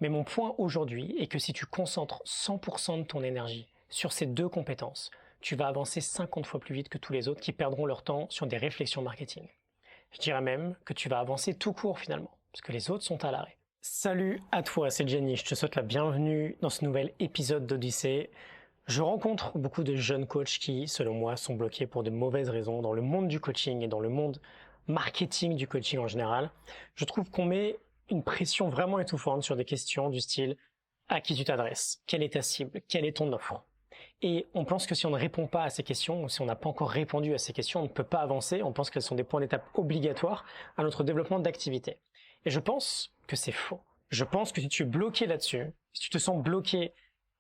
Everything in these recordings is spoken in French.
Mais mon point aujourd'hui est que si tu concentres 100% de ton énergie sur ces deux compétences, tu vas avancer 50 fois plus vite que tous les autres qui perdront leur temps sur des réflexions marketing. Je dirais même que tu vas avancer tout court finalement, parce que les autres sont à l'arrêt. Salut à toi, c'est Jenny, je te souhaite la bienvenue dans ce nouvel épisode d'Odyssée. Je rencontre beaucoup de jeunes coachs qui, selon moi, sont bloqués pour de mauvaises raisons dans le monde du coaching et dans le monde marketing du coaching en général. Je trouve qu'on met une pression vraiment étouffante sur des questions du style à qui tu t'adresses, quelle est ta cible, quelle est ton offre. Et on pense que si on ne répond pas à ces questions, ou si on n'a pas encore répondu à ces questions, on ne peut pas avancer. On pense qu'elles sont des points d'étape obligatoires à notre développement d'activité. Et je pense que c'est faux. Je pense que si tu es bloqué là-dessus, si tu te sens bloqué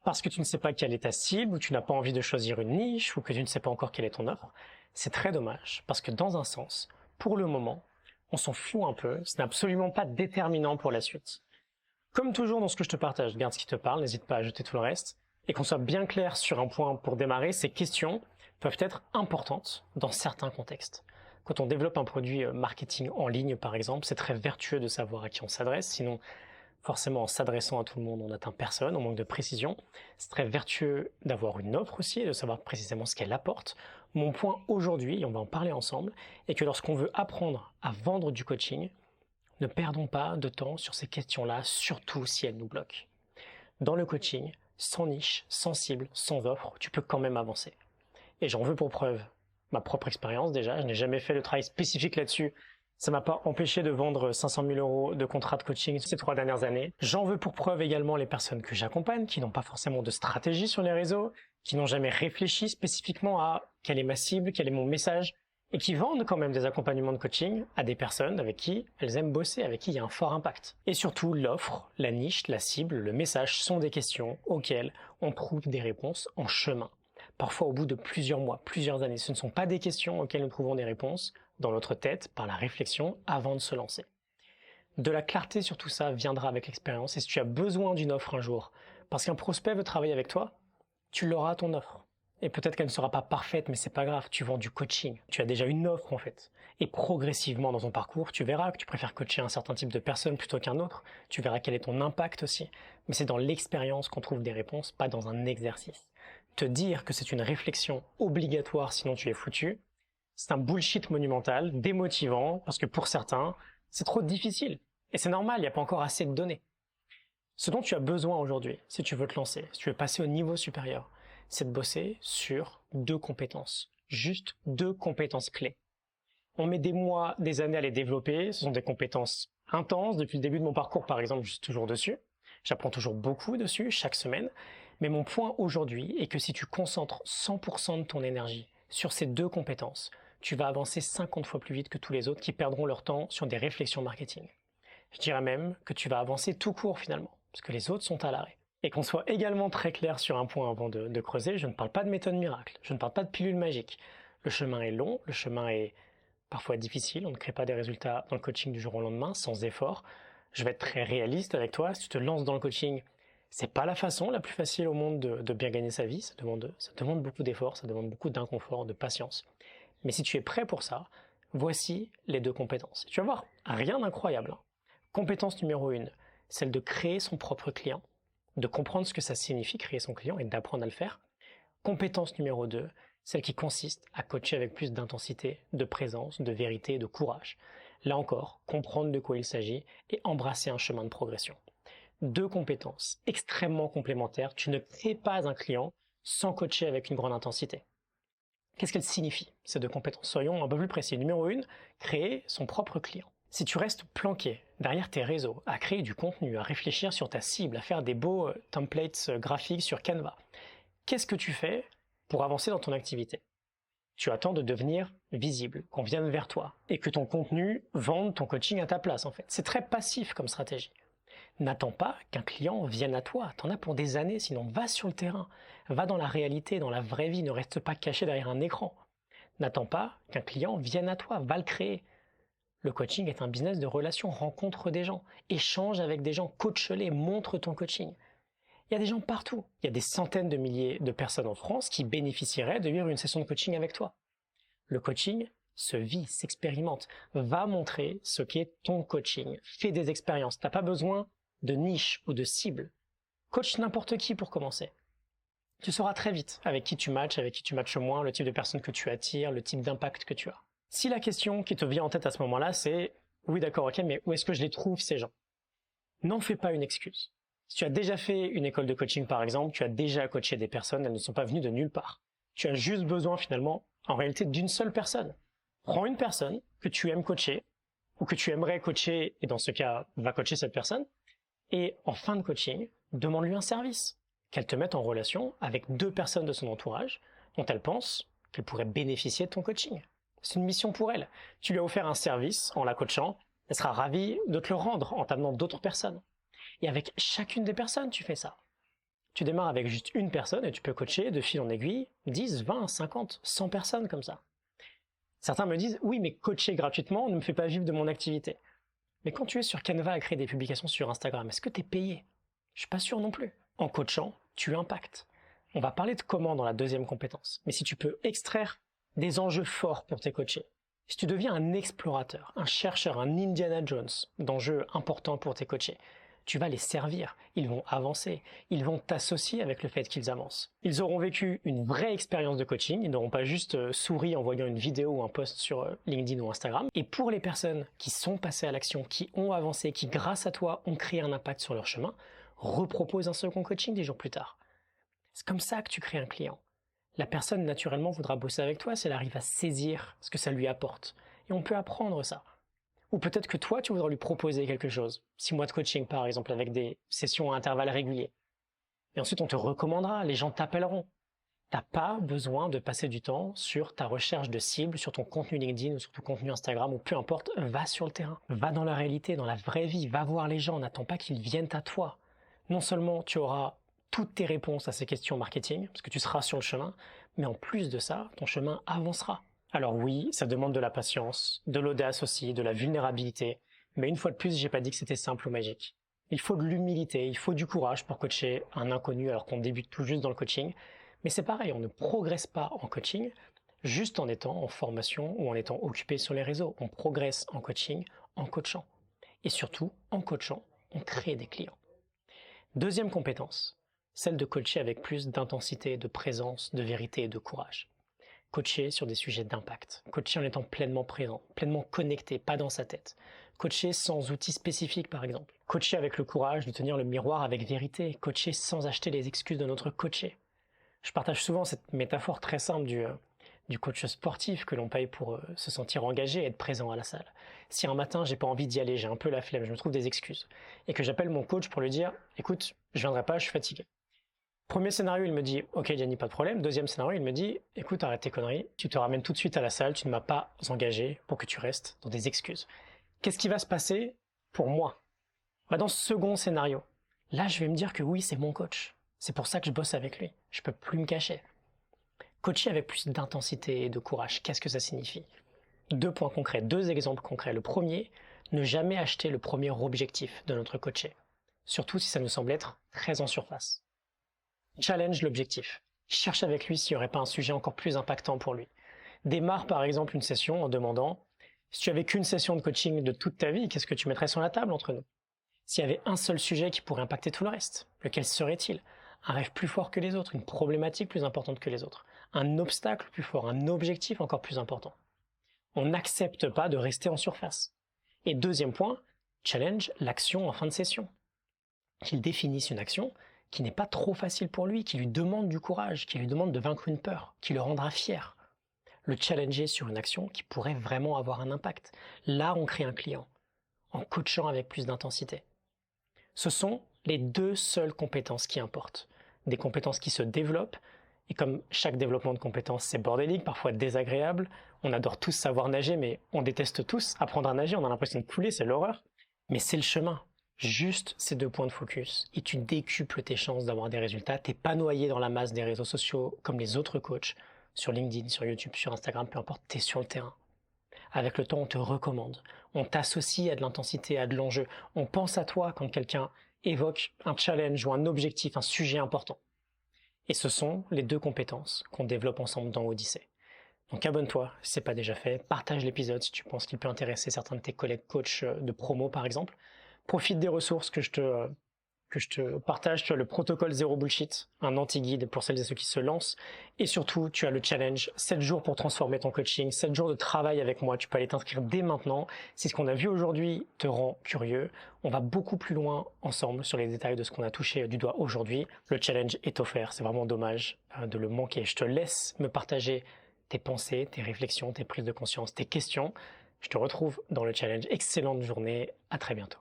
parce que tu ne sais pas quelle est ta cible, ou tu n'as pas envie de choisir une niche, ou que tu ne sais pas encore quelle est ton offre, c'est très dommage. Parce que dans un sens, pour le moment, on s'en fout un peu. Ce n'est absolument pas déterminant pour la suite. Comme toujours dans ce que je te partage, garde ce qui te parle, n'hésite pas à jeter tout le reste. Et qu'on soit bien clair sur un point pour démarrer, ces questions peuvent être importantes dans certains contextes. Quand on développe un produit marketing en ligne, par exemple, c'est très vertueux de savoir à qui on s'adresse. Sinon, forcément, en s'adressant à tout le monde, on n'atteint personne, on manque de précision. C'est très vertueux d'avoir une offre aussi et de savoir précisément ce qu'elle apporte. Mon point aujourd'hui, et on va en parler ensemble, est que lorsqu'on veut apprendre à vendre du coaching, ne perdons pas de temps sur ces questions-là, surtout si elles nous bloquent. Dans le coaching, sans niche, sans cible, sans offre, tu peux quand même avancer. Et j'en veux pour preuve ma propre expérience déjà. Je n'ai jamais fait de travail spécifique là-dessus. Ça m'a pas empêché de vendre 500 000 euros de contrats de coaching ces 3 dernières années. J'en veux pour preuve également les personnes que j'accompagne, qui n'ont pas forcément de stratégie sur les réseaux, qui n'ont jamais réfléchi spécifiquement à quelle est ma cible, quel est mon message, et qui vendent quand même des accompagnements de coaching à des personnes avec qui elles aiment bosser, avec qui il y a un fort impact. Et surtout, l'offre, la niche, la cible, le message sont des questions auxquelles on trouve des réponses en chemin. Parfois au bout de plusieurs mois, plusieurs années. Ce ne sont pas des questions auxquelles nous trouvons des réponses dans notre tête par la réflexion avant de se lancer. De la clarté sur tout ça viendra avec l'expérience, et si tu as besoin d'une offre un jour, parce qu'un prospect veut travailler avec toi, tu l'auras ton offre. Et peut-être qu'elle ne sera pas parfaite, mais c'est pas grave, tu vends du coaching. Tu as déjà une offre en fait. Et progressivement dans ton parcours, tu verras que tu préfères coacher un certain type de personne plutôt qu'un autre. Tu verras quel est ton impact aussi. Mais c'est dans l'expérience qu'on trouve des réponses, pas dans un exercice. Te dire que c'est une réflexion obligatoire sinon tu es foutu, c'est un bullshit monumental, démotivant, parce que pour certains, c'est trop difficile. Et c'est normal, il n'y a pas encore assez de données. Ce dont tu as besoin aujourd'hui, si tu veux te lancer, si tu veux passer au niveau supérieur, c'est de bosser sur 2 compétences. Juste 2 compétences clés. On met des mois, des années à les développer. Ce sont des compétences intenses. Depuis le début de mon parcours, par exemple, je suis toujours dessus. J'apprends toujours beaucoup dessus, chaque semaine. Mais mon point aujourd'hui est que si tu concentres 100% de ton énergie sur ces 2 compétences, tu vas avancer 50 fois plus vite que tous les autres qui perdront leur temps sur des réflexions marketing. Je dirais même que tu vas avancer tout court finalement, parce que les autres sont à l'arrêt. Et qu'on soit également très clair sur un point avant de creuser, je ne parle pas de méthode miracle, je ne parle pas de pilule magique. Le chemin est long, le chemin est parfois difficile, on ne crée pas des résultats dans le coaching du jour au lendemain, sans effort. Je vais être très réaliste avec toi, si tu te lances dans le coaching, c'est pas la façon la plus facile au monde de bien gagner sa vie, ça demande beaucoup d'efforts, ça demande beaucoup d'inconfort, de patience. Mais si tu es prêt pour ça, voici les 2 compétences. Tu vas voir, rien d'incroyable. Compétence numéro 1, celle de créer son propre client, de comprendre ce que ça signifie créer son client et d'apprendre à le faire. Compétence numéro 2, celle qui consiste à coacher avec plus d'intensité, de présence, de vérité et de courage. Là encore, comprendre de quoi il s'agit et embrasser un chemin de progression. 2 compétences extrêmement complémentaires. Tu ne crées pas un client sans coacher avec une grande intensité. Qu'est-ce qu'elles signifient, ces 2 compétences? Soyons un peu plus précis. Numéro 1, créer son propre client. Si tu restes planqué derrière tes réseaux, à créer du contenu, à réfléchir sur ta cible, à faire des beaux templates graphiques sur Canva, qu'est-ce que tu fais pour avancer dans ton activité? Tu attends de devenir visible, qu'on vienne vers toi, et que ton contenu vende ton coaching à ta place en fait. C'est très passif comme stratégie. N'attends pas qu'un client vienne à toi, t'en as pour des années, sinon va sur le terrain, va dans la réalité, dans la vraie vie, ne reste pas caché derrière un écran. N'attends pas qu'un client vienne à toi, va le créer. Le coaching est un business de relations, rencontre des gens, échange avec des gens, coach-les, montre ton coaching. Il y a des gens partout. Il y a des centaines de milliers de personnes en France qui bénéficieraient de vivre une session de coaching avec toi. Le coaching se vit, s'expérimente. Va montrer ce qu'est ton coaching. Fais des expériences. T'as pas besoin de niche ou de cible. Coach n'importe qui pour commencer. Tu sauras très vite avec qui tu matches moins, le type de personne que tu attires, le type d'impact que tu as. Si la question qui te vient en tête à ce moment-là, c'est « oui d'accord, ok, mais où est-ce que je les trouve ces gens ?» N'en fais pas une excuse. Si tu as déjà fait une école de coaching par exemple, tu as déjà coaché des personnes, elles ne sont pas venues de nulle part. Tu as juste besoin finalement, en réalité, d'une seule personne. Prends une personne que tu aimes coacher, ou que tu aimerais coacher, et dans ce cas, va coacher cette personne, et en fin de coaching, demande-lui un service, qu'elle te mette en relation avec 2 personnes de son entourage dont elle pense qu'elle pourrait bénéficier de ton coaching. C'est une mission pour elle. Tu lui as offert un service en la coachant, elle sera ravie de te le rendre en t'amenant d'autres personnes. Et avec chacune des personnes, tu fais ça. Tu démarres avec juste une personne et tu peux coacher de fil en aiguille 10, 20, 50, 100 personnes comme ça. Certains me disent « oui, mais coacher gratuitement ne me fait pas vivre de mon activité ». Mais quand tu es sur Canva à créer des publications sur Instagram, est-ce que tu es payé? Je suis pas sûr non plus. En coachant, tu impactes. On va parler de comment dans la deuxième compétence. Mais si tu peux extraire des enjeux forts pour tes coachés, si tu deviens un explorateur, un chercheur, un Indiana Jones d'enjeux importants pour tes coachés, tu vas les servir, ils vont avancer, ils vont t'associer avec le fait qu'ils avancent. Ils auront vécu une vraie expérience de coaching, ils n'auront pas juste souri en voyant une vidéo ou un post sur LinkedIn ou Instagram. Et pour les personnes qui sont passées à l'action, qui ont avancé, qui grâce à toi ont créé un impact sur leur chemin, repropose un second coaching 10 jours plus tard. C'est comme ça que tu crées un client. La personne naturellement voudra bosser avec toi si elle arrive à saisir ce que ça lui apporte. Et on peut apprendre ça. Ou peut-être que toi, tu voudras lui proposer quelque chose. 6 mois de coaching, par exemple, avec des sessions à intervalles réguliers. Et ensuite, on te recommandera, les gens t'appelleront. T'as pas besoin de passer du temps sur ta recherche de cible, sur ton contenu LinkedIn ou sur ton contenu Instagram, ou peu importe, va sur le terrain. Va dans la réalité, dans la vraie vie, va voir les gens, n'attends pas qu'ils viennent à toi. Non seulement tu auras toutes tes réponses à ces questions marketing, parce que tu seras sur le chemin, mais en plus de ça, ton chemin avancera. Alors oui, ça demande de la patience, de l'audace aussi, de la vulnérabilité, mais une fois de plus, j'ai pas dit que c'était simple ou magique. Il faut de l'humilité, il faut du courage pour coacher un inconnu alors qu'on débute tout juste dans le coaching, mais c'est pareil, on ne progresse pas en coaching juste en étant en formation ou en étant occupé sur les réseaux. On progresse en coaching en coachant. Et surtout, en coachant, on crée des clients. Deuxième compétence, celle de coacher avec plus d'intensité, de présence, de vérité et de courage. Coacher sur des sujets d'impact. Coacher en étant pleinement présent, pleinement connecté, pas dans sa tête. Coacher sans outils spécifiques, par exemple. Coacher avec le courage de tenir le miroir avec vérité. Coacher sans acheter les excuses de notre coaché. Je partage souvent cette métaphore très simple du coach sportif que l'on paye pour se sentir engagé et être présent à la salle. Si un matin, j'ai pas envie d'y aller, j'ai un peu la flemme, je me trouve des excuses, et que j'appelle mon coach pour lui dire « écoute, je viendrai pas, je suis fatigué ». Premier scénario, il me dit « ok Gianni, pas de problème ». Deuxième scénario, il me dit « écoute, arrête tes conneries, tu te ramènes tout de suite à la salle, tu ne m'as pas engagé pour que tu restes dans des excuses ». Qu'est-ce qui va se passer pour moi? Dans ce second scénario, là je vais me dire que oui, c'est mon coach. C'est pour ça que je bosse avec lui. Je peux plus me cacher. Coacher avec plus d'intensité et de courage, qu'est-ce que ça signifie? 2 points concrets, 2 exemples concrets. Le premier, ne jamais acheter le premier objectif de notre coaché. Surtout si ça nous semble être très en surface. Challenge l'objectif. Cherche avec lui s'il n'y aurait pas un sujet encore plus impactant pour lui. Démarre par exemple une session en demandant « si tu avais qu'une session de coaching de toute ta vie, qu'est-ce que tu mettrais sur la table entre nous ?» S'il y avait un seul sujet qui pourrait impacter tout le reste, lequel serait-il? Un rêve plus fort que les autres, une problématique plus importante que les autres, un obstacle plus fort, un objectif encore plus important. On n'accepte pas de rester en surface. Et deuxième point, challenge l'action en fin de session. Qu'il définisse une action qui n'est pas trop facile pour lui, qui lui demande du courage, qui lui demande de vaincre une peur, qui le rendra fier. Le challenger sur une action qui pourrait vraiment avoir un impact. Là, on crée un client, en coachant avec plus d'intensité. Ce sont les 2 seules compétences qui importent. Des compétences qui se développent, et comme chaque développement de compétences, c'est bordélique, parfois désagréable, on adore tous savoir nager, mais on déteste tous apprendre à nager, on a l'impression de couler, c'est l'horreur. Mais c'est le chemin. Juste ces 2 points de focus, et tu décuples tes chances d'avoir des résultats. T'es pas noyé dans la masse des réseaux sociaux comme les autres coachs, sur LinkedIn, sur YouTube, sur Instagram, peu importe, t'es sur le terrain. Avec le temps, on te recommande, on t'associe à de l'intensité, à de l'enjeu. On pense à toi quand quelqu'un évoque un challenge ou un objectif, un sujet important. Et ce sont les 2 compétences qu'on développe ensemble dans Odyssée. Donc abonne-toi si ce n'est pas déjà fait, partage l'épisode si tu penses qu'il peut intéresser certains de tes collègues coachs de promo par exemple. Profite des ressources que je te partage. Tu as le protocole Zéro Bullshit, un anti-guide pour celles et ceux qui se lancent. Et surtout, tu as le challenge 7 jours pour transformer ton coaching, 7 jours de travail avec moi. Tu peux aller t'inscrire dès maintenant. Si ce qu'on a vu aujourd'hui te rend curieux, on va beaucoup plus loin ensemble sur les détails de ce qu'on a touché du doigt aujourd'hui. Le challenge est offert. C'est vraiment dommage de le manquer. Je te laisse me partager tes pensées, tes réflexions, tes prises de conscience, tes questions. Je te retrouve dans le challenge. Excellente journée. À très bientôt.